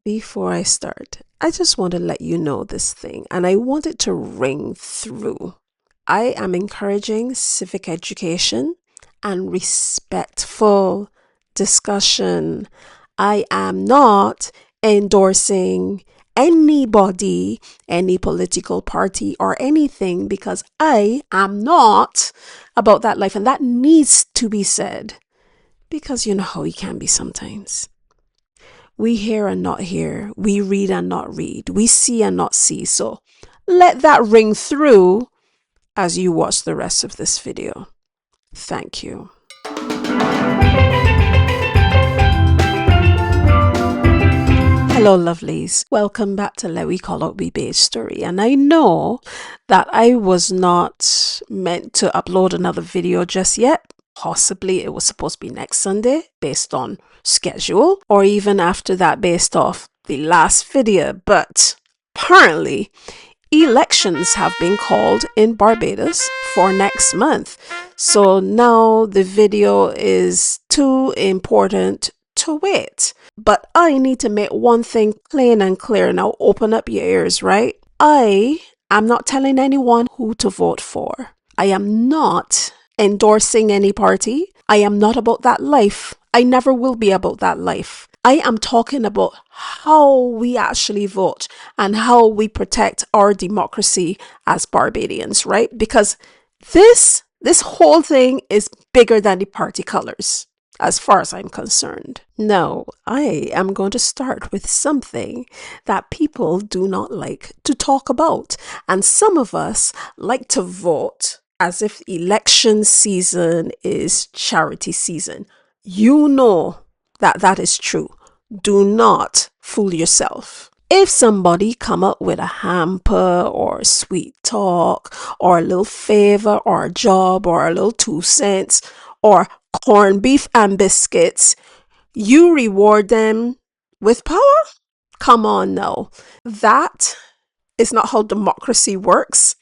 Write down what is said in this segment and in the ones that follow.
Before I start, I just want to let you know this thing, and I want it to ring through. I am encouraging civic education and respectful discussion. I am not endorsing anybody, any political party or anything, because I am not about that life, and that needs to be said, because you know how we can be sometimes. We hear and not hear. We read and not read. We see and not see. So let that ring through as you watch the rest of this video. Thank you. Hello lovelies, welcome back to Let We Call Out We Beige Story. And I know that I was not meant to upload another video just yet. Possibly it was supposed to be next Sunday based on schedule, or even after that based off the last video, but apparently elections have been called in Barbados for next month. So now the video is too important to wait. But I need to make one thing plain and clear. Now open up your ears, right? I am not telling anyone who to vote for. I am not endorsing any party. I am not about that life. I never will be about that life. I am talking about how we actually vote and how we protect our democracy as Barbadians, right? Because this whole thing is bigger than the party colors, as far as I'm concerned. Now, I am going to start with something that people do not like to talk about. And some of us like to vote as if election season is charity season. You know that is true. Do not fool yourself. If somebody come up with a hamper or a sweet talk or a little favor or a job or a little 2 cents or corned beef and biscuits, you reward them with power? Come on now. That is not how democracy works.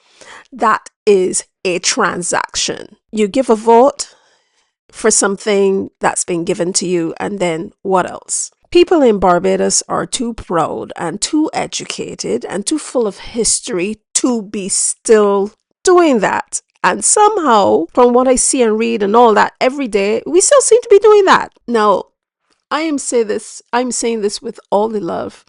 That is a transaction. You give a vote for something that's been given to you, and then what else? People in Barbados are too proud and too educated and too full of history to be still doing that. And somehow, from what I see and read and all that every day, we still seem to be doing that. Now, I'm saying this with all the love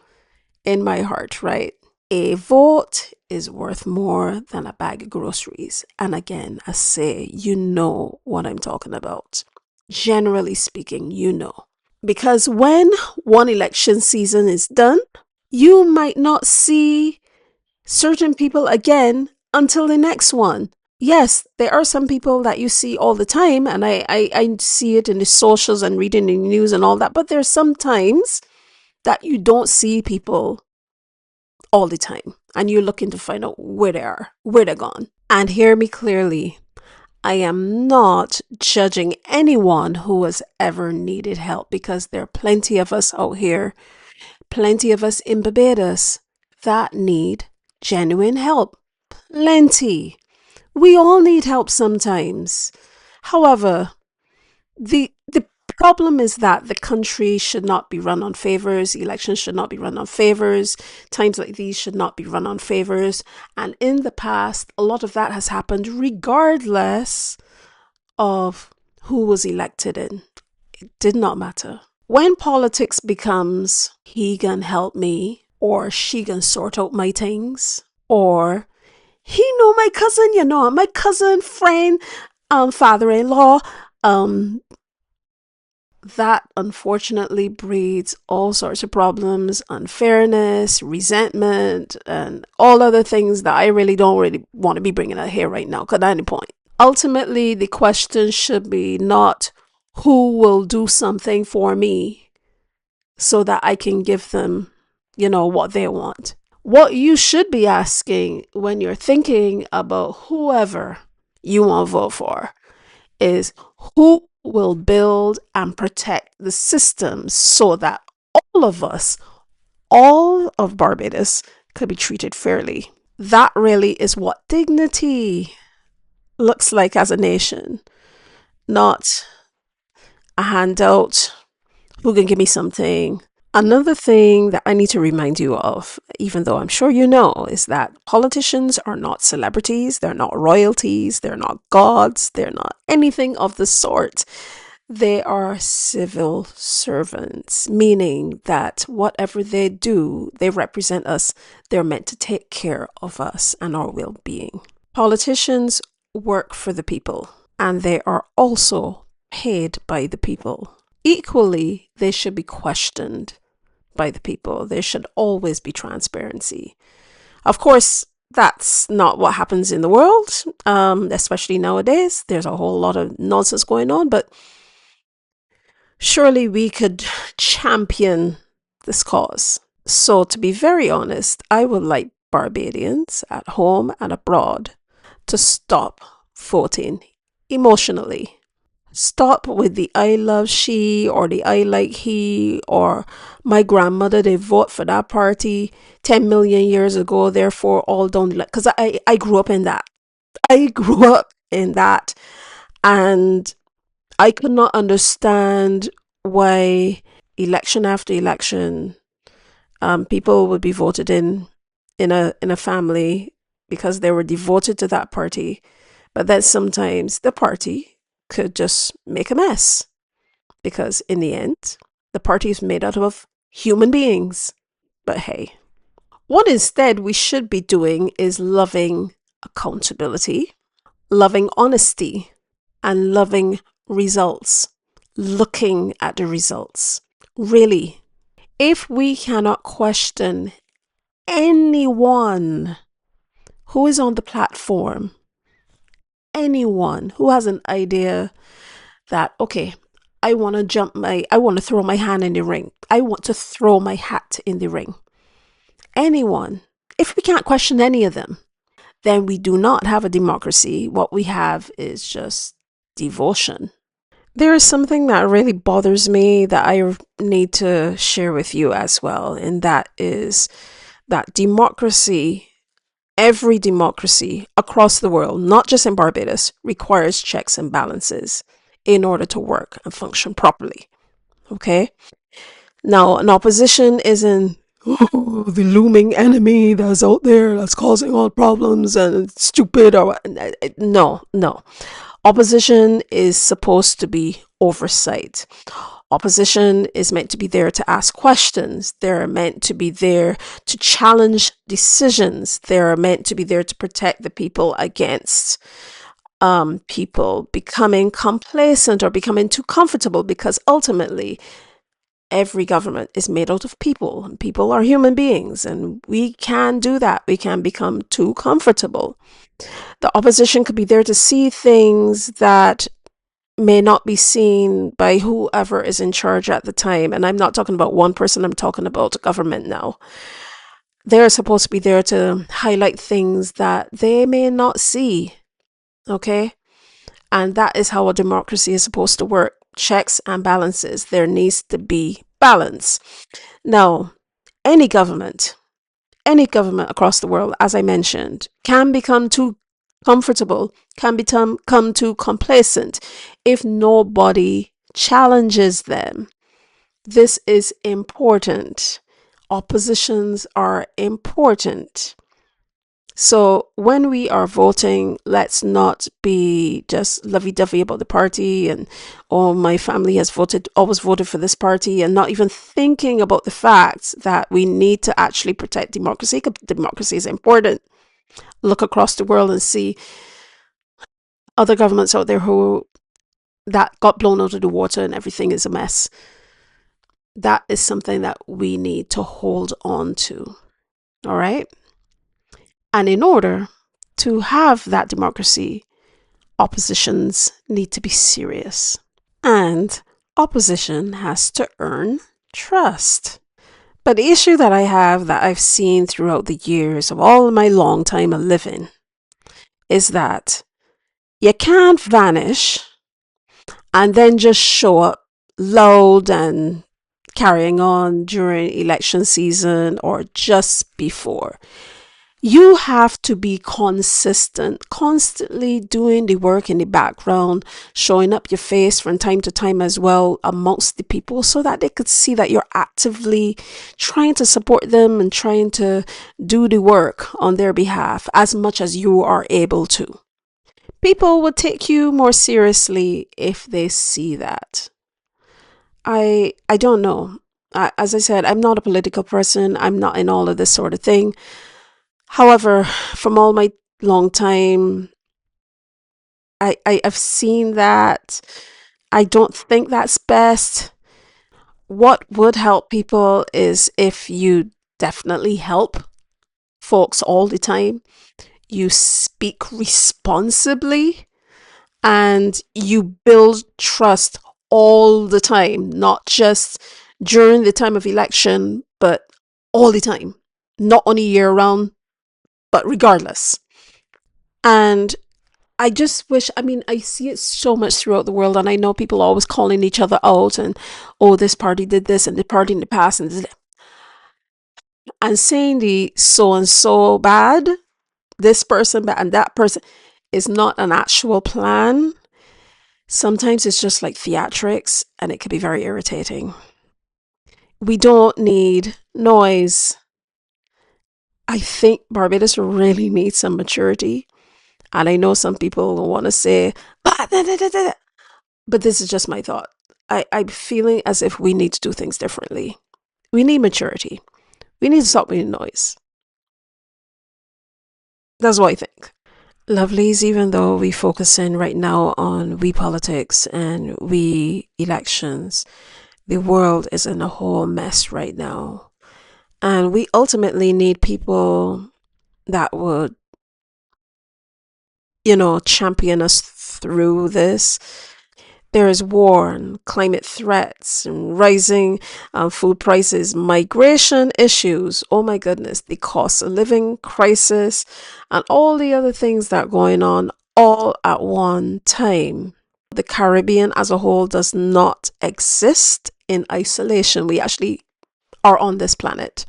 in my heart, right? A vote is worth more than a bag of groceries. And again, I say, you know what I'm talking about. Generally speaking, you know. Because when one election season is done, you might not see certain people again until the next one. Yes, there are some people that you see all the time, and I see it in the socials and reading the news and all that, but there's sometimes that you don't see people all the time, and you're looking to find out where they are, where they're gone. And hear me clearly, I am not judging anyone who has ever needed help, because there are plenty of us out here, plenty of us in Barbados that need genuine help. Plenty. We all need help sometimes. However, the problem is that the country should not be run on favors. Elections should not be run on favors. Times like these should not be run on favors. And in the past, a lot of that has happened regardless of who was elected in. It did not matter. When politics becomes, he can help me, or she can sort out my things, or he know my cousin, you know, my cousin, friend, father-in-law, that unfortunately breeds all sorts of problems, unfairness, resentment, and all other things that I don't really want to be bringing out here right now, at any point. Ultimately, the question should be not who will do something for me so that I can give them, you know, what they want. What you should be asking when you're thinking about whoever you want to vote for is who will build and protect the systems so that all of us, all of Barbados, could be treated fairly. That really is what dignity looks like as a nation, not a handout, who can give me something, Another thing that I need to remind you of, even though I'm sure you know, is that politicians are not celebrities, they're not royalties, they're not gods, they're not anything of the sort. They are civil servants, meaning that whatever they do, they represent us. They're meant to take care of us and our well being. Politicians work for the people, and they are also paid by the people. Equally, they should be questioned by the people. There should always be transparency. Of course, that's not what happens in the world, especially nowadays. There's a whole lot of nonsense going on, but surely we could champion this cause. So, to be very honest, I would like Barbadians at home and abroad to stop voting emotionally. Stop with the I love she or the I like he or my grandmother, they vote for that party 10 million years ago, therefore all don't like. Because I grew up in that. I grew up in that. And I could not understand why election after election, people would be voted in a family because they were devoted to that party, but then sometimes the party could just make a mess because in the end, the party is made out of human beings. But hey, what instead we should be doing is loving accountability, loving honesty, and loving results, looking at the results. Really, if we cannot question anyone who is on the platform, anyone who has an idea that, okay, I want to throw my hand in the ring. I want to throw my hat in the ring. Anyone, if we can't question any of them, then we do not have a democracy. What we have is just devotion. There is something that really bothers me that I need to share with you as well, and that is that democracy, every democracy across the world, not just in Barbados, requires checks and balances in order to work and function properly. Okay? Now, an opposition isn't the looming enemy that's out there that's causing all problems and it's stupid or no. Opposition is supposed to be oversight. Opposition is meant to be there to ask questions. They're meant to be there to challenge decisions. They're meant to be there to protect the people against people becoming complacent or becoming too comfortable, because ultimately every government is made out of people, and people are human beings, and we can do that. We can become too comfortable. The opposition could be there to see things that may not be seen by whoever is in charge at the time. And I'm not talking about one person, I'm talking about government now. They're supposed to be there to highlight things that they may not see. Okay? And that is how a democracy is supposed to work. Checks and balances. There needs to be balance. Now, any government across the world, as I mentioned, can become too comfortable, can become too complacent if nobody challenges them. This is important. Oppositions are important. So when we are voting, let's not be just lovey-dovey about the party and, oh, my family has always voted for this party, and not even thinking about the fact that we need to actually protect democracy, because democracy is important. Look across the world and see other governments out there that got blown out of the water and everything is a mess. That is something that we need to hold on to. All right? And in order to have that democracy, oppositions need to be serious. And opposition has to earn trust. But the issue that I have, that I've seen throughout the years of all my long time of living, is that you can't vanish and then just show up loud and carrying on during election season or just before. You have to be consistent, constantly doing the work in the background, showing up your face from time to time as well amongst the people so that they could see that you're actively trying to support them and trying to do the work on their behalf as much as you are able to. People will take you more seriously if they see that. I don't know. As I said, I'm not a political person. I'm not in all of this sort of thing. However, from all my long time, I've seen that. I don't think that's best. What would help people is if you definitely help folks all the time, you speak responsibly, and you build trust all the time, not just during the time of election, but all the time, not only year round, but regardless. And I just wish, I mean, I see it so much throughout the world, and I know people always calling each other out and, oh, this party did this and the party in the past and saying the so and so bad, this person bad, and that person is not an actual plan. Sometimes it's just like theatrics, and it can be very irritating. We don't need noise. I think Barbados really needs some maturity. And I know some people will want to say, but this is just my thought. I'm feeling as if we need to do things differently. We need maturity. We need to stop making noise. That's what I think. Lovelies, even though we focus in right now on we politics and we elections, the world is in a whole mess right now. And we ultimately need people that would, champion us through this. There is war and climate threats and rising food prices, migration issues. Oh my goodness, the cost of living crisis, and all the other things that are going on all at one time. The Caribbean as a whole does not exist in isolation. We actually are on this planet.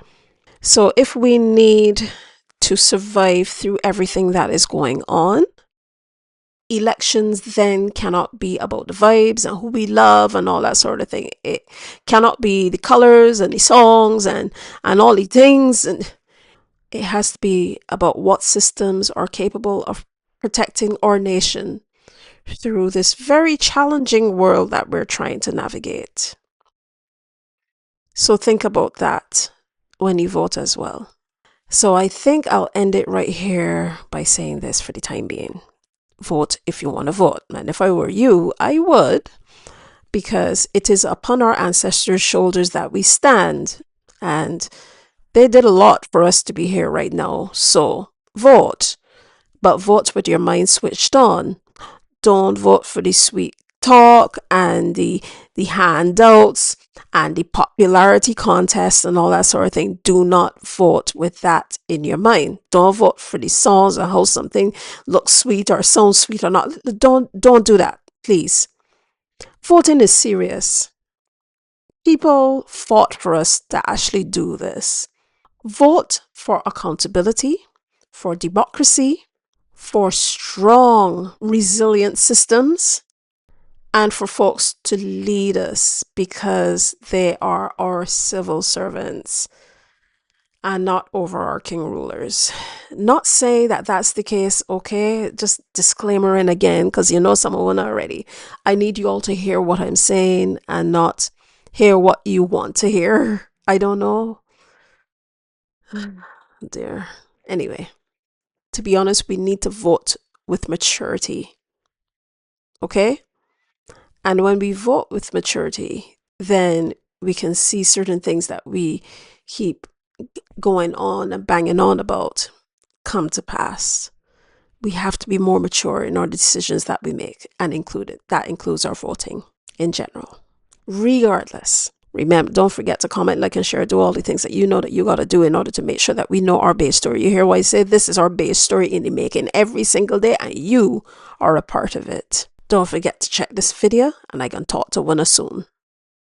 So if we need to survive through everything that is going on, elections then cannot be about the vibes and who we love and all that sort of thing. It cannot be the colors and the songs and all the things. And it has to be about what systems are capable of protecting our nation through this very challenging world that we're trying to navigate. So think about that when you vote as well. So I think I'll end it right here by saying this for the time being. Vote if you want to vote. And if I were you, I would, because it is upon our ancestors' shoulders that we stand. And they did a lot for us to be here right now. So vote, but vote with your mind switched on. Don't vote for the sweet talk and the handouts and the popularity contest and all that sort of thing. Do not vote with that in your mind. Don't vote for the songs and how something looks sweet or sounds sweet or not. Don't do that, please. Voting is serious. People fought for us to actually do this. Vote for accountability, for democracy, for strong, resilient systems, and for folks to lead us, because they are our civil servants and not overarching rulers. Not say that that's the case, okay? Just disclaimer in again, because you know someone already. I need you all to hear what I'm saying and not hear what you want to hear. I don't know. Dear. Anyway, to be honest, we need to vote with maturity. Okay? And when we vote with maturity, then we can see certain things that we keep going on and banging on about come to pass. We have to be more mature in our decisions that we make, and that includes our voting in general. Regardless, remember, don't forget to comment, like, and share. Do all the things that you know that you got to do in order to make sure that we know our base story. You hear what I say? This is our base story in the making every single day, and you are a part of it. Don't forget to check this video, and I can talk to one soon.